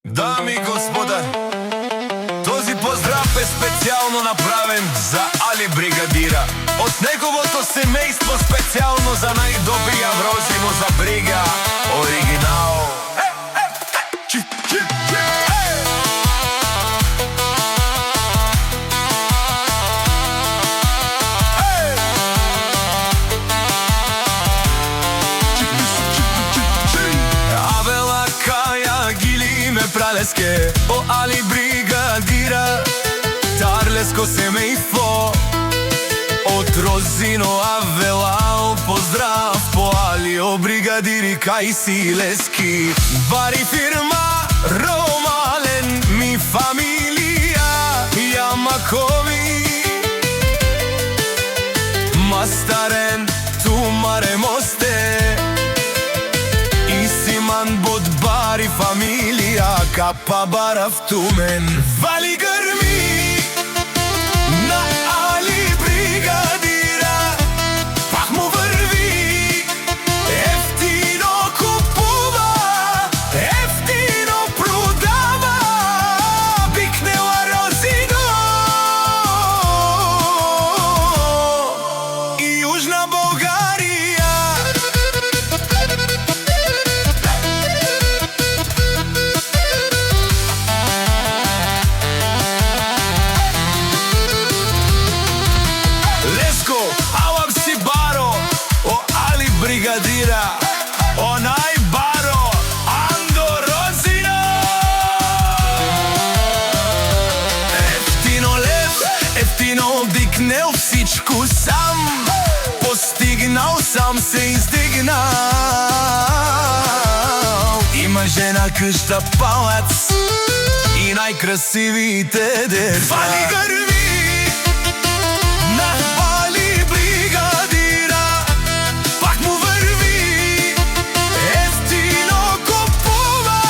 Дами и господа, този поздрав е специјално направен за Али Бригадира. Од неговото семејство специјално за најдобрија Розину за брига. Оригинал. Пралеске, о Али Бригадира, тарлеско семејство, од Розино Авелао поздрав по Алио Бригадири кај Силески. Бари фирма Ромален, ми фамилија Јамакови, Мастарен, Тумаре Мосте, Исиман Бодбари фамилија Капа Барав Тумен. Вали грми на Али Бригадира, пак му врви, ефтино купува, ефтино продава, бикнела Розино и Јужна Българија. Бригадира, онај баро, Андо Розино. Ефтино лев, ефтино дикнел всичко сам, постигнал сам се издигнал. Има жена, къща, палац и најкрасивите деца. Вали грми на Али Бригадира, пак му врви, ефтино купува,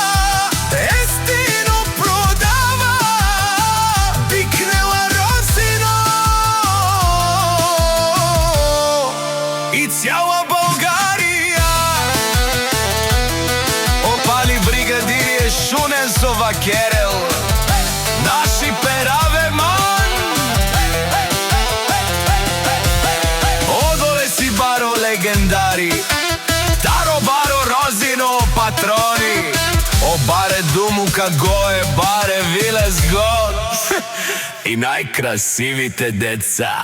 ефтино продава, бикнела Розино и цяла Българија. Оп, Али Бригадири е шунен со вакерел, наши пераве ман. Одоле си баро легендари, Таро баро Розино патрони, о баре думу како е баре вилес год и најкрасивите деца.